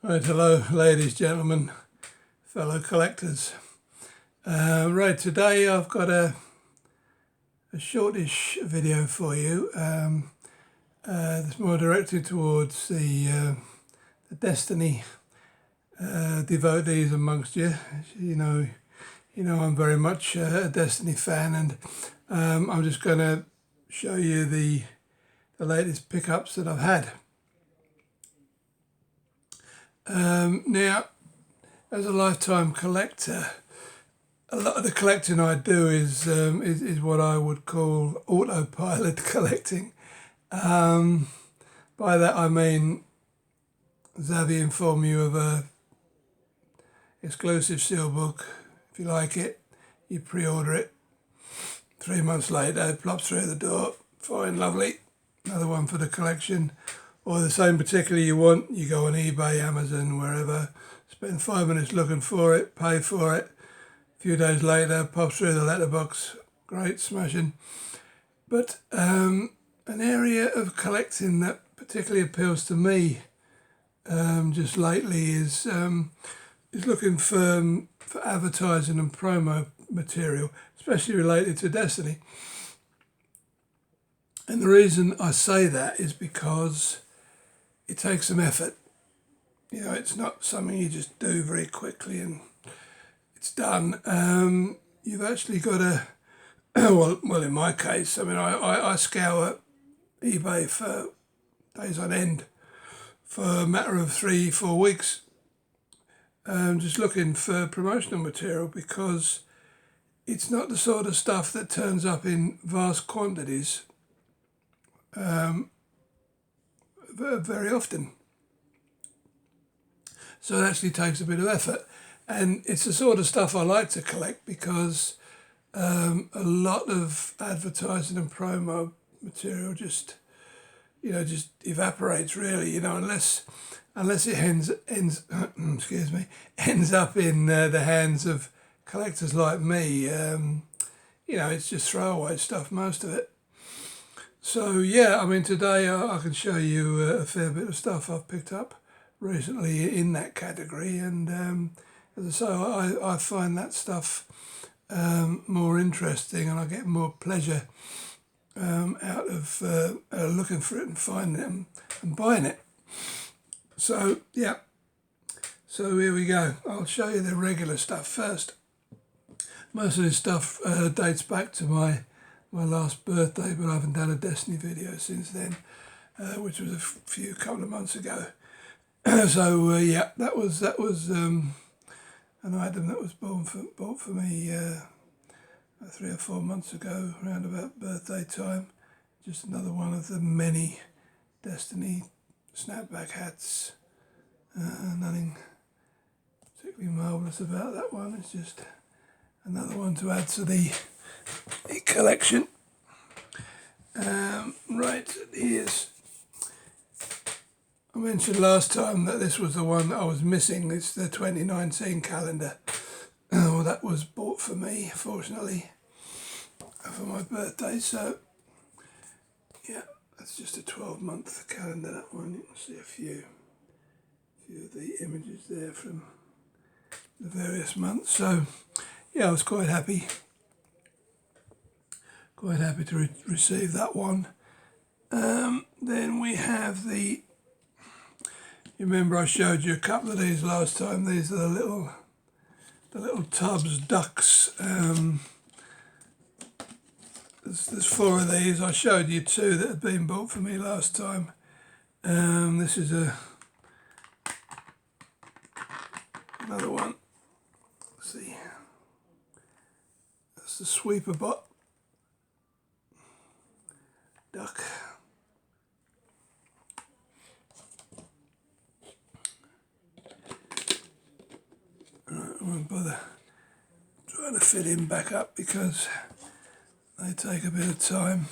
Right, hello ladies, gentlemen, fellow collectors. Right, today I've got a shortish video for you. It's more directed towards the Destiny devotees amongst you. You know I'm very much a Destiny fan, and I'm just going to show you the latest pickups that I've had. Now, as a lifetime collector, a lot of the collecting I do is what I would call autopilot collecting. By that I mean, Xavi inform you of a exclusive steelbook. If you like it, you pre-order it. 3 months later, it plops through the door. Fine, lovely. Another one for the collection. Or the same particular you want, you go on eBay, Amazon, wherever, spend 5 minutes looking for it, pay for it. A few days later, pops through the letterbox. Great, smashing. But an area of collecting that particularly appeals to me just lately is looking for advertising and promo material, especially related to Destiny. And the reason I say that is because it takes some effort. You know, it's not something you just do very quickly and it's done. You've actually got to, well, in my case, I mean, I scour eBay for days on end for a matter of 3-4 weeks, just looking for promotional material, because it's not the sort of stuff that turns up in vast quantities very often. So it actually takes a bit of effort, and it's the sort of stuff I like to collect because a lot of advertising and promo material just evaporates, really, unless it ends excuse me, ends up in the hands of collectors like me. It's just throwaway stuff, most of it. So yeah, I mean, today I can show you a fair bit of stuff I've picked up recently in that category, and as I say, I find that stuff more interesting, and I get more pleasure out of looking for it and finding it and buying it. So yeah, so here we go. I'll show you the regular stuff first. Most of this stuff dates back to my last birthday, but I haven't done a Destiny video since then, which was a couple of months ago. So yeah, that was an item that was bought for me 3 or 4 months ago, around about birthday time. Just another one of the many Destiny snapback hats. Nothing particularly marvellous about that one. It's just another one to add to the collection. Right, here's, I mentioned last time that this was the one that I was missing. It's the 2019 calendar. Well, that was bought for me, fortunately, for my birthday. So yeah, that's just a 12-month calendar, that one. You can see a few of the images there from the various months. So yeah, I was quite happy to receive that one. Then we have you remember I showed you a couple of these last time. These are the little Tubbs ducks. There's 4 of these. I showed you 2 that had been bought for me last time. This is another one. Let's see. That's the sweeper bot duck. Right, I won't bother trying to fit him back up because they take a bit of time.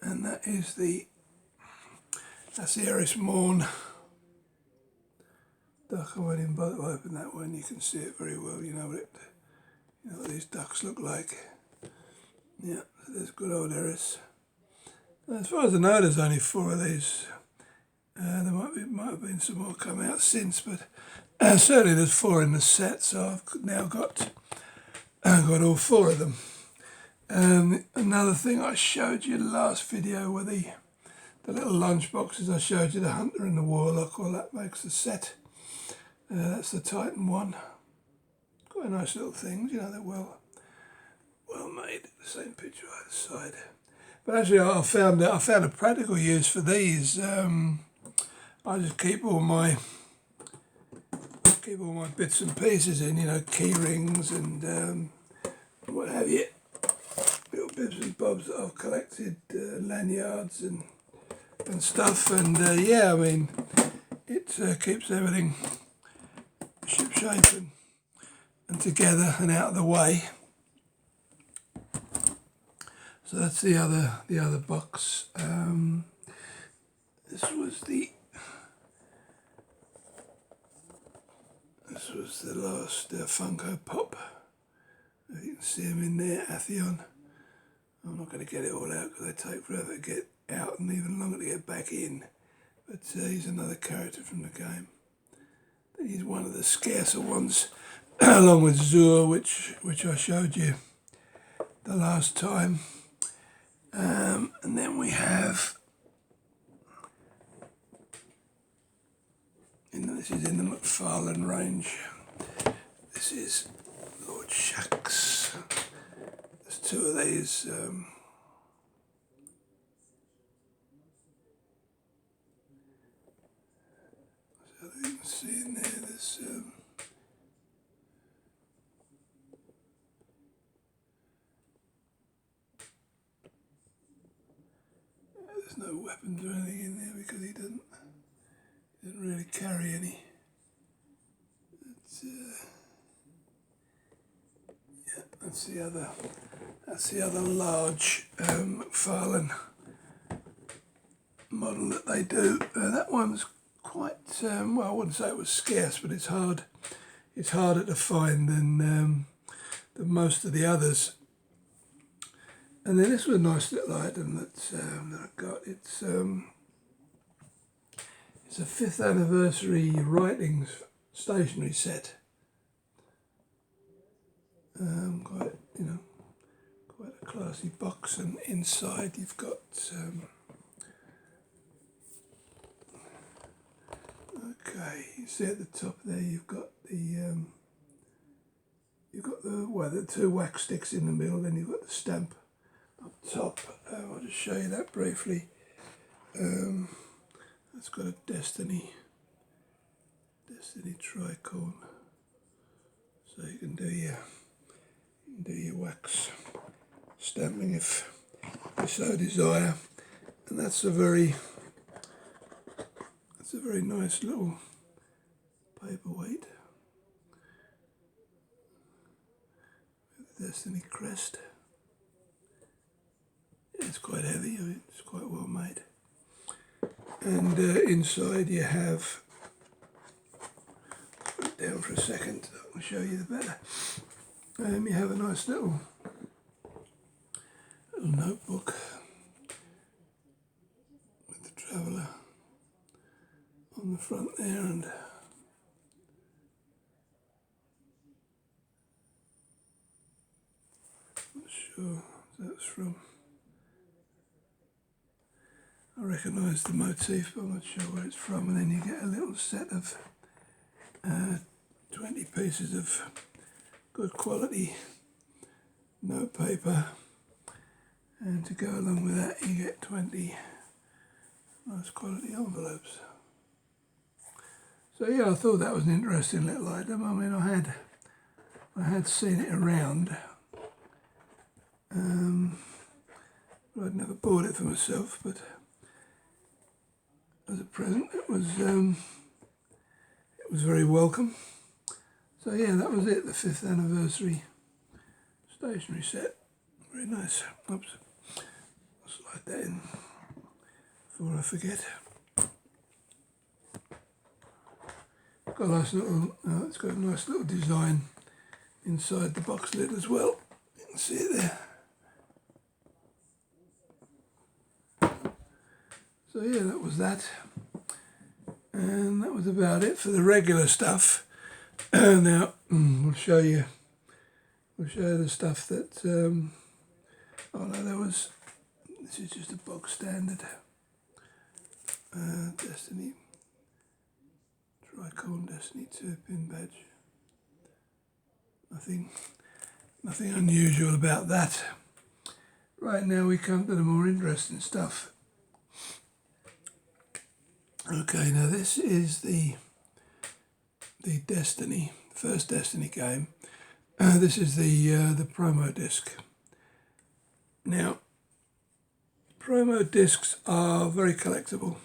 And that's the Eris Morn duck. I won't even bother to open that one. You can see it very well. You know what these ducks look like. Yeah, there's good old Eris. As far as I know, there's only 4 of these There might have been some more come out since, but certainly there's 4 in the set, so I've now got all 4 of them. Another thing I showed you in the last video were the little lunch boxes. I showed you the Hunter and the Warlock. Well, that makes the set. That's the Titan one. Quite nice little things, you know, they're well made. The same picture either side. But actually, I found a practical use for these. I just keep all my bits and pieces in, you know, key rings and what have you. Little bits and bobs that I've collected, lanyards and stuff. And yeah, I mean, it keeps everything ship-shape and together and out of the way. So that's the other box. This was the last Funko Pop. You can see him in there, Theon. I'm not going to get it all out because they take forever to get out and even longer to get back in. But he's another character from the game. He's one of the scarcer ones, along with Zur, which I showed you the last time. And then we have, this is in the McFarlane range. This is Lord Shaxx. There's 2 of these. So you can see in there, there's no weapons or anything in there because he didn't really carry any. Yeah, that's the other large McFarlane model that they do. That one's quite well, I wouldn't say it was scarce, but it's harder to find than most of the others. And then this was a nice little item that I got. It's a 5th anniversary writings stationery set. Quite a classy box, and inside you've got okay, you see at the top there you've got the 2 wax sticks in the middle, then you've got the stamp up top. I'll just show you that briefly. It's got a Destiny tricorn, so you can do your wax stamping if you so desire. And that's a very nice little paperweight with the Destiny crest. It's quite heavy, it's quite well made. And inside you have, put it down for a second, I'll show you the better. You have a nice little notebook with the Traveller on the front there, and not sure what that's from. I recognise the motif, but I'm not sure where it's from. And then you get a little set of 20 pieces of good quality note paper, and to go along with that you get 20 nice quality envelopes. So yeah, I thought that was an interesting little item. I mean, I had seen it around, but I'd never bought it for myself, but as a present it was very welcome. So yeah, that was it, the 5th anniversary stationery set. Very nice. Oops, I'll slide that in before I forget. Got a nice little, it's got a nice little design inside the box lid as well. You can see it there. So yeah, that was that. And that was about it for the regular stuff. Now we'll show you the stuff that oh no, this is just a bog standard Destiny tricorn Destiny 2 pin badge. Nothing unusual about that. Right now we come to the more interesting stuff. Okay, now this is the Destiny, first Destiny game. This is the promo disc. Now, promo discs are very collectible.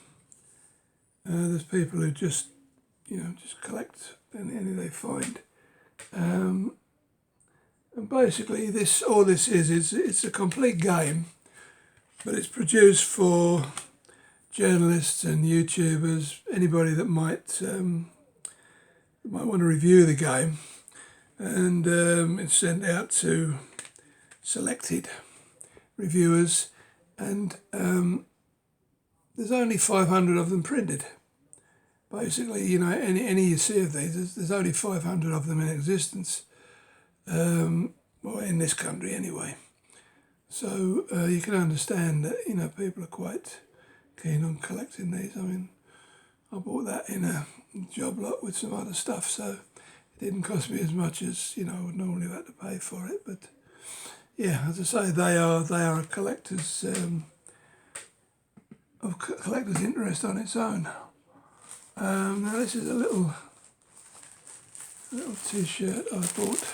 There's people who just collect any they find. And basically, all this is it's a complete game, but it's produced for journalists and YouTubers, anybody that might want to review the game, and it's sent out to selected reviewers, and there's only 500 of them printed. Basically, any you see of these, there's only 500 of them in existence, well, in this country anyway. So you can understand that people are quite keen on collecting these. I mean, I bought that in a job lot with some other stuff, so it didn't cost me as much as I would normally have had to pay for it. But yeah, as I say, they are a collector's collector's interest on its own. Now this is a little t-shirt I bought.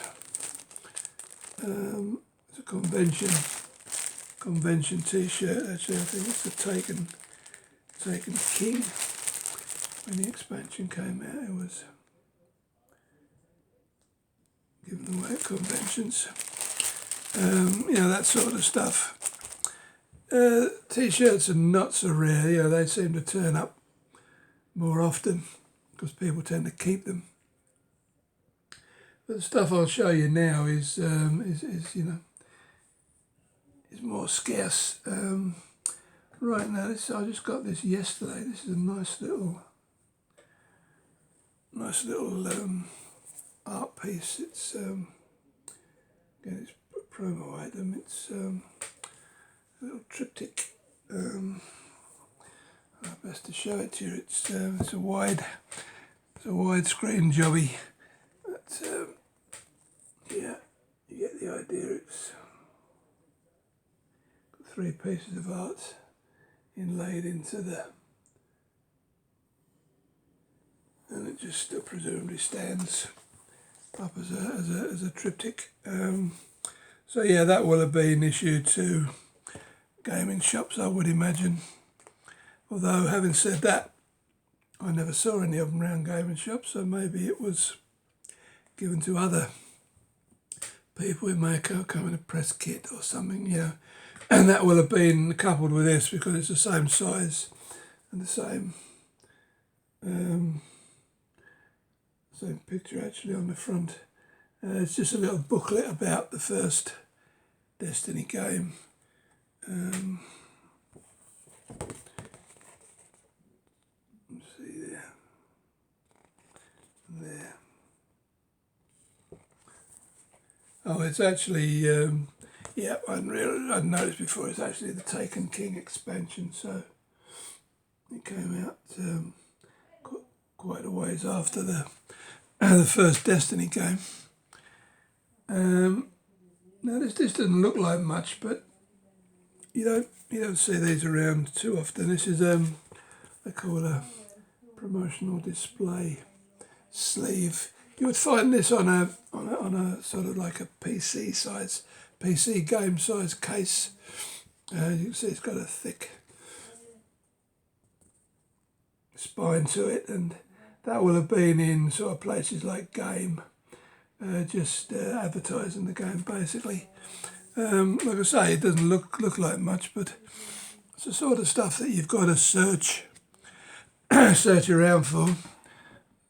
It's a convention t-shirt. Actually, I think it's the Taken King. When the expansion came out, it was given away at conventions. That sort of stuff. T-shirts are not so rare. They seem to turn up more often because people tend to keep them. But the stuff I'll show you now is more scarce. Right now, I just got this yesterday. This is a nice little art piece. It's again, it's a promo item. It's a little triptych. Best to show it to you. It's a wide screen jobby. But yeah, you get the idea. It's got 3 pieces of art inlaid into and it just presumably stands up as a triptych. So yeah, that will have been issued to gaming shops, I would imagine. Although, having said that, I never saw any of them around gaming shops, so maybe it was given to other people. It may come in a press kit or something, and that will have been coupled with this because it's the same size and the same picture actually on the front. It's just a little booklet about the first Destiny game. Let's see there. Oh, it's actually, I hadn't noticed before, it's actually the Taken King expansion, so it came out quite a ways after the first Destiny game. Now this doesn't look like much, but you don't see these around too often. This is they call a promotional display sleeve. You would find this on a sort of like a PC game size case. You can see it's got a thick spine to it, and that will have been in sort of places like Game, just advertising the game basically. Like I say, it doesn't look like much, but it's the sort of stuff that you've got to search around for.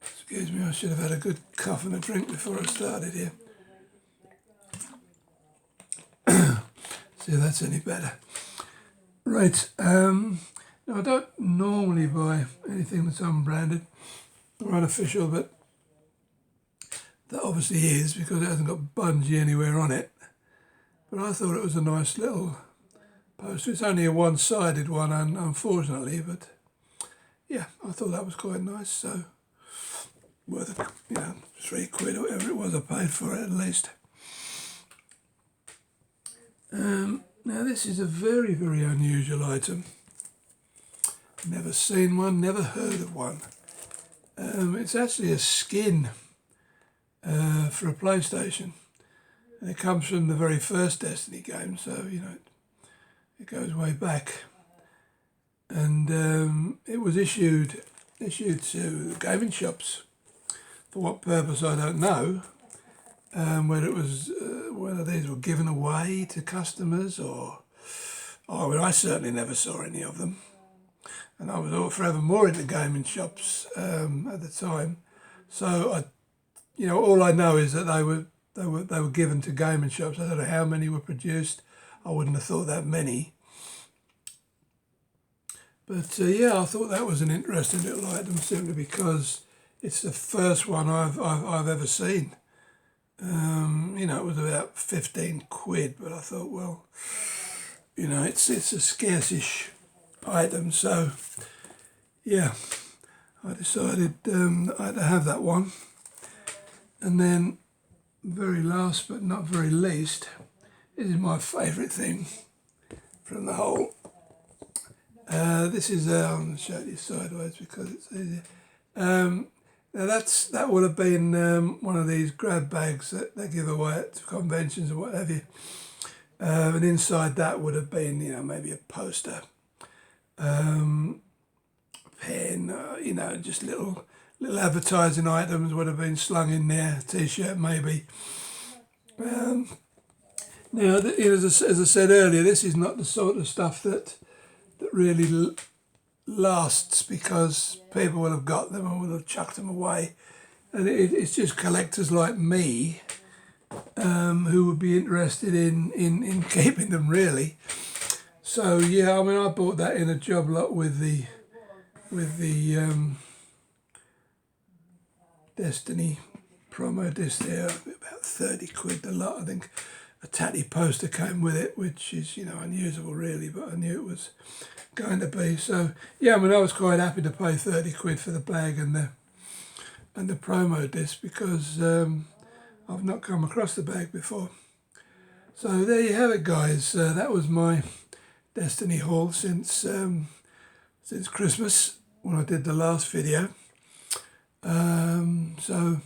Excuse me, I should have had a good cough and a drink before I started here. See if that's any better. Right, Now, I don't normally buy anything that's unbranded or unofficial, but that obviously is because it hasn't got bungee anywhere on it. But I thought it was a nice little poster. It's only a one-sided one, unfortunately, but yeah, I thought that was quite nice. So worth, £3 or whatever it was I paid for it at least. Now this is a very, very unusual item. Never seen one, never heard of one. It's actually a skin for a PlayStation. And it comes from the very first Destiny game, so, it goes way back. And it was issued to gaming shops. For what purpose, I don't know. Whether these were given away to customers or... I certainly never saw any of them. And I was forever more into gaming shops at the time. So, all I know is that they were given to gaming shops. I don't know how many were produced. I wouldn't have thought that many. But I thought that was an interesting little item simply because it's the first one I've ever seen. It was about £15, but I thought, well, it's a scarce-ish item, so yeah, I decided I had to have that one. And then, very last but not very least, this is my favourite thing from the whole. This is, I'm going to show you sideways because it's easier. Now that would have been one of these grab bags that they give away at conventions or what have you. And inside that would have been, maybe a poster, pen, just little advertising items would have been slung in there, t-shirt maybe. Now, as I said earlier, this is not the sort of stuff that really lasts because people will have got them or will have chucked them away. And it's just collectors like me who would be interested in keeping them, really. So, yeah, I bought that in a job lot with the Destiny promo disc there, about £30 a lot. I think a tatty poster came with it, which is, unusable really, but I knew it was going to be. So, yeah, I was quite happy to pay £30 for the bag and the promo disc because I've not come across the bag before. So there you have it, guys. That was my Destiny haul since Christmas when I did the last video. So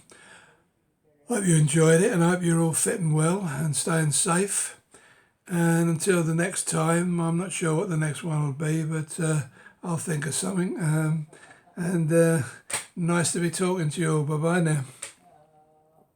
I hope you enjoyed it and I hope you're all fitting well and staying safe. And until the next time, I'm not sure what the next one will be, but I'll think of something. And nice to be talking to you all. Bye-bye now.